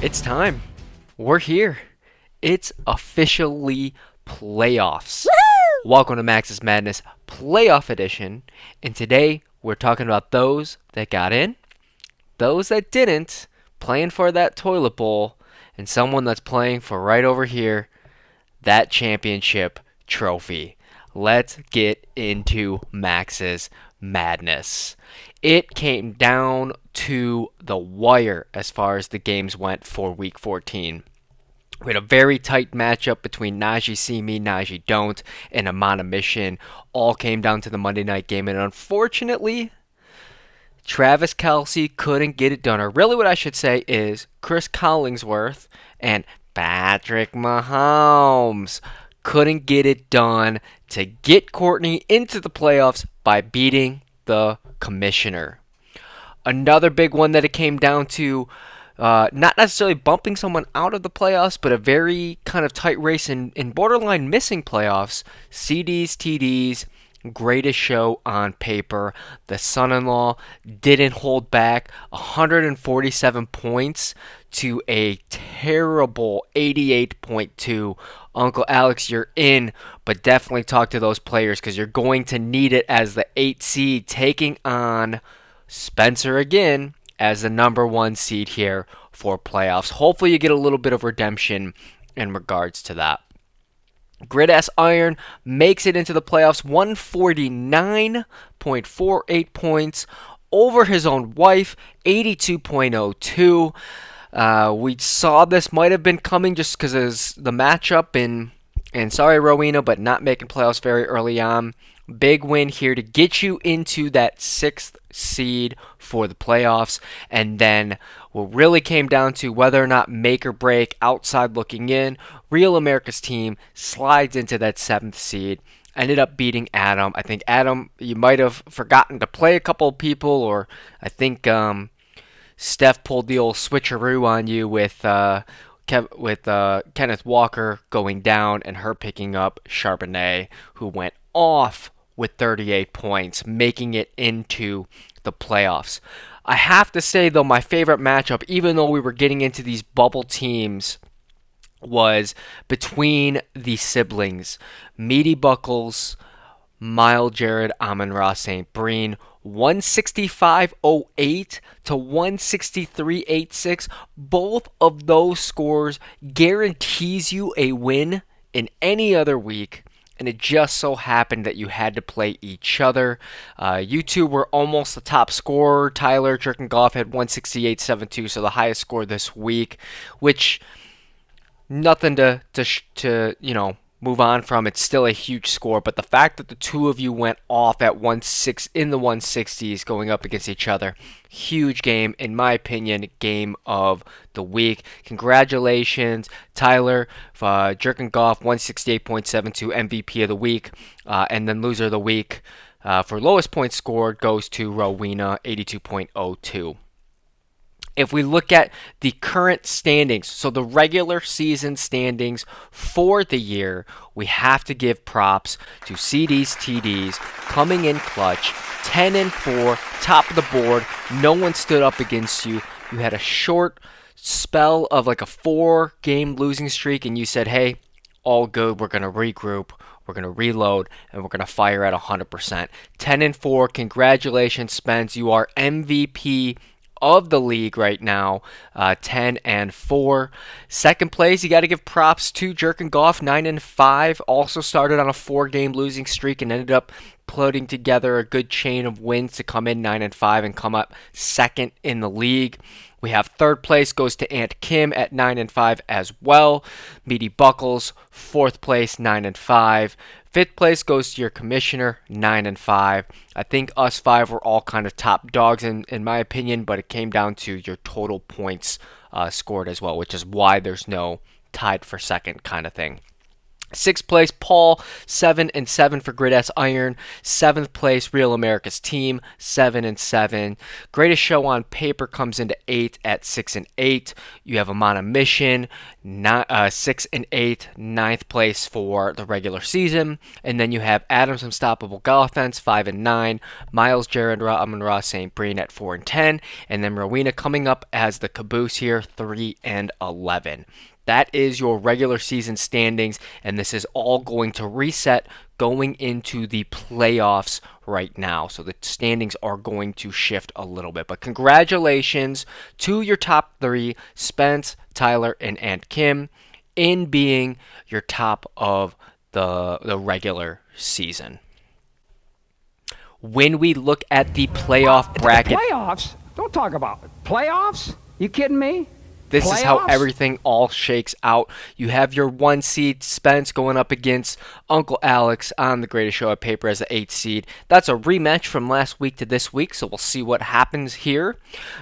It's time. We're here. It's officially playoffs. Woohoo! Welcome to Max's Madness Playoff Edition. And today we're talking about those that got in, those that didn't, playing for that toilet bowl, and someone that's playing for right over here, that championship trophy. Let's get into Max's Madness. It came down to the wire as far as the games went for Week 14. We had a very tight matchup between Najee See Me, Najee Don't, and Amana Mission. All came down to the Monday night game, and unfortunately, Travis Kelce couldn't get it done. Or really, what I should say is Chris Collingsworth and Patrick Mahomes couldn't get it done to get Courtney into the playoffs by beating the commissioner. Another big one that it came down to, not necessarily bumping someone out of the playoffs, but a very kind of tight race in borderline missing playoffs. CDs, TDs, greatest show on paper. The son-in-law didn't hold back. 147 points to a terrible 88.2. Uncle Alex, you're in, but definitely talk to those players because you're going to need it as the 8 seed taking on Spencer again as the number 1 seed here for playoffs. Hopefully you get a little bit of redemption in regards to that. Grid S Iron makes it into the playoffs, 149.48 points over his own wife, 82.02. We saw this might have been coming just because of the matchup and sorry Rowena, but not making playoffs very early on. Big win here to get you into that 6th seed for the playoffs. And then what really came down to whether or not make or break, outside looking in, Real America's team slides into that 7th seed. Ended up beating Adam. I think Adam, you might have forgotten to play a couple of people, or I think Steph pulled the old switcheroo on you with Kenneth Walker going down and her picking up Charbonnet, who went off with 38 points, making it into the playoffs. I have to say, though, my favorite matchup, even though we were getting into these bubble teams, was between the siblings. Meaty Buckles, Miles Jared, Amon-Ra St. Breen, 165.08 to 163.86. Both of those scores guarantees you a win in any other week, and it just so happened that you had to play each other. You two were almost the top scorer. Tyler Jerkengoff had 168.72, so the highest score this week, which nothing to move on from. It's still a huge score, but the fact that the two of you went off at 1-6 in the 160s going up against each other, huge game, in my opinion, game of the week. Congratulations, Tyler, Jerkengoff, 168.72, MVP of the week, and then loser of the week for lowest points scored goes to Rowena, 82.02. If we look at the current standings, so the regular season standings for the year, we have to give props to CDs, TDs, coming in clutch, 10-4, top of the board. No one stood up against you. You had a short spell of like a 4-game losing streak, and you said, hey, all good, we're going to regroup, we're going to reload, and we're going to fire at 100%. 10-4, congratulations, Spence. You are MVP of the league right now, 10-4. Second place, you got to give props to Jerkengoff, 9-5. Also started on a 4-game losing streak and ended up putting together a good chain of wins to come in 9-5 and come up second in the league. We have third place goes to Aunt Kim at 9-5 as well. Meaty Buckles, fourth place, 9-5. Fifth place goes to your commissioner, 9-5. I think us 5 were all kind of top dogs in my opinion, but it came down to your total points scored as well, which is why there's no tied for second kind of thing. Sixth place, Paul, 7-7 for Grid S Iron. Seventh place, Real America's Team, 7-7. Greatest Show on Paper comes into eighth at 6-8. You have Amon a Mission, 6-8. Ninth place for the regular season, and then you have Adam's Unstoppable Golfence, 5-9. Miles, Jared, Amon Ra St. Breen at 4-10, and then Rowena coming up as the caboose here, 3-11. That is your regular season standings, and this is all going to reset going into the playoffs right now. So the standings are going to shift a little bit. But congratulations to your top three, Spence, Tyler, and Aunt Kim, in being your top of the regular season. When we look at the playoff bracket, playoffs? Don't talk about it. Playoffs? You kidding me? this Playoffs? is how everything all shakes out. You have your 1 seed, Spence, going up against Uncle Alex on the Greatest Show on Paper as the 8th seed. That's a rematch from last week to this week, so we'll see what happens here.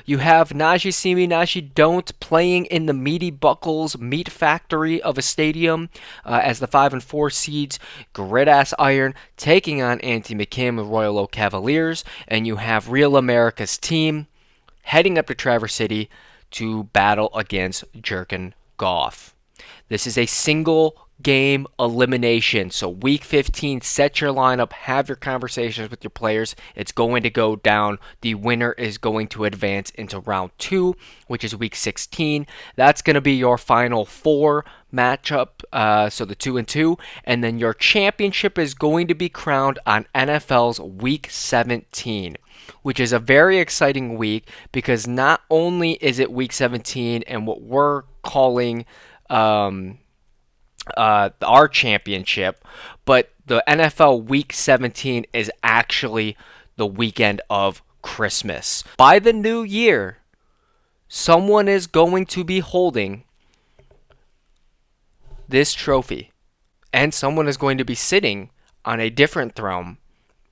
You have Najee See Me, Najee Don't playing in the Meaty Buckles meat factory of a stadium as the 5 and 4 seeds. Grid Ass Iron taking on Auntie McKim, the Royal Oak Cavaliers. And you have Real America's Team heading up to Traverse City to battle against Jerkin Goff. This is a single game elimination. So week 15, set your lineup, have your conversations with your players. It's going to go down. The winner is going to advance into round 2, which is week 16. That's going to be your final 4 matchup, so the 2 and 2, and then your championship is going to be crowned on NFL's week 17, which is a very exciting week because not only is it week 17 and what we're calling our championship, but the NFL week 17 is actually the weekend of Christmas. By the new year, someone is going to be holding this trophy, and someone is going to be sitting on a different throne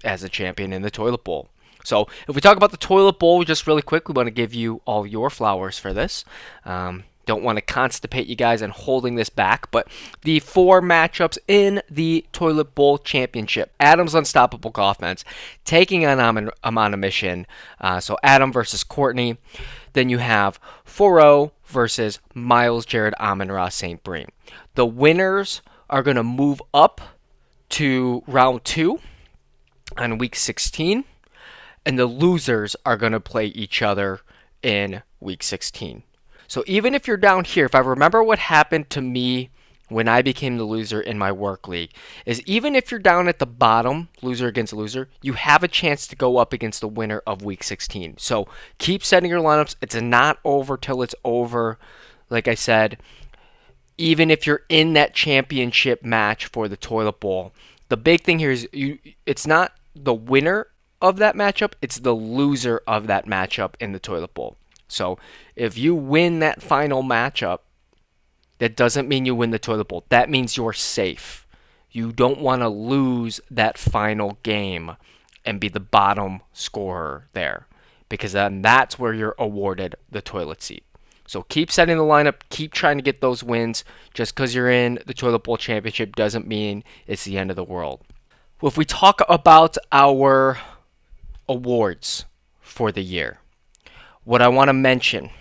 as a champion in the Toilet Bowl. So if we talk about the Toilet Bowl just really quick, we want to give you all your flowers for this. Don't want to constipate you guys and holding this back, but the 4 matchups in the Toilet Bowl Championship. Adam's Unstoppable Golfence taking on Amon a Mission. So Adam versus Courtney. Then you have 4-0 versus Miles, Jared, Amon-Ra, St. Breen. The winners are going to move up to round 2 on week 16, and the losers are going to play each other in week 16. So even if you're down here, if I remember what happened to me when I became the loser in my work league, is even if you're down at the bottom, loser against loser, you have a chance to go up against the winner of week 16. So keep setting your lineups. It's not over till it's over. Like I said, even if you're in that championship match for the Toilet Bowl, the big thing here is it's not the winner of that matchup, it's the loser of that matchup in the Toilet Bowl. So if you win that final matchup, that doesn't mean you win the Toilet Bowl. That means you're safe. You don't want to lose that final game and be the bottom scorer there, because then that's where you're awarded the toilet seat. So keep setting the lineup, keep trying to get those wins. Just because you're in the Toilet Bowl Championship doesn't mean it's the end of the world. Well, if we talk about our awards for the year, what I want to mention,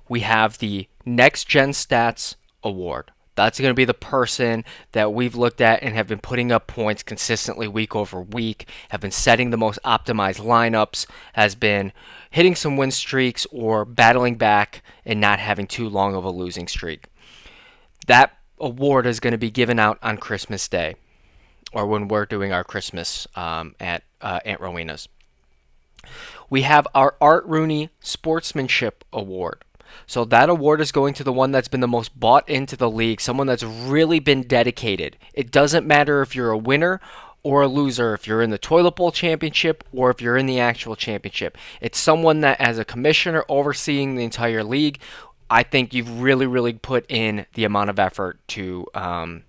we have the Next Gen Stats Award. That's going to be the person that we've looked at and have been putting up points consistently week over week, have been setting the most optimized lineups, has been hitting some win streaks or battling back and not having too long of a losing streak. That award is going to be given out on Christmas Day, or when we're doing our Christmas at Aunt Rowena's. We have our Art Rooney Sportsmanship Award. So that award is going to the one that's been the most bought into the league, someone that's really been dedicated. It doesn't matter if you're a winner or a loser, if you're in the Toilet Bowl Championship or if you're in the actual championship. It's someone that, as a commissioner overseeing the entire league, I think you've really, really put in the amount of effort to, and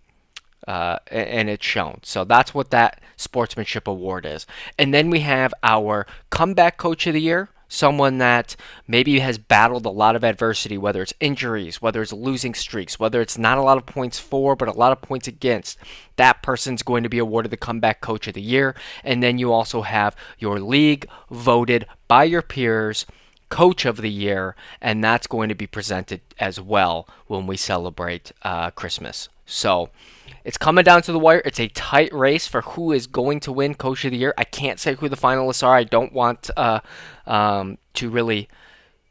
it's shown. So that's what that Sportsmanship Award is. And then we have our Comeback Coach of the Year. someone that maybe has battled a lot of adversity, whether it's injuries, whether it's losing streaks, whether it's not a lot of points for, but a lot of points against. That person's going to be awarded the Comeback Coach of the Year. And then you also have your league voted by your peers Coach of the Year, and that's going to be presented as well when we celebrate Christmas. So it's coming down to the wire. It's a tight race for who is going to win Coach of the Year. I can't say who the finalists are. I don't want to really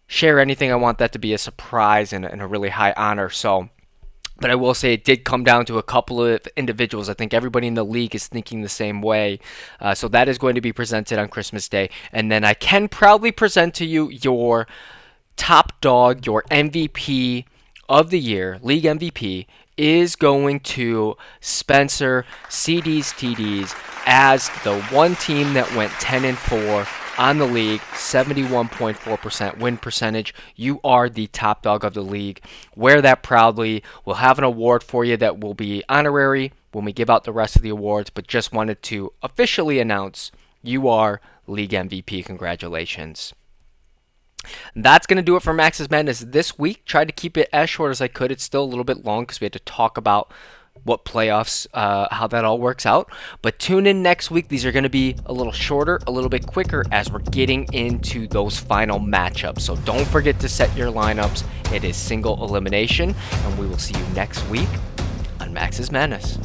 share anything. I want that to be a surprise and a really high honor. But I will say it did come down to a couple of individuals. I think everybody in the league is thinking the same way. So that is going to be presented on Christmas Day. And then I can proudly present to you your top dog, your MVP of the year, league MVP, is going to Spencer CDs TDs as the one team that went 10-4 on the league, 71.4% win percentage. You are the top dog of the league. Wear that proudly. We'll have an award for you that will be honorary when we give out the rest of the awards, but just wanted to officially announce you are league MVP. Congratulations. That's going to do it for Max's Madness this week. Tried to keep it as short as I could. It's still a little bit long because we had to talk about what playoffs, how that all works out. But tune in next week. These are going to be a little shorter, a little bit quicker as we're getting into those final matchups. So don't forget to set your lineups. It is single elimination, and we will see you next week on Max's Madness.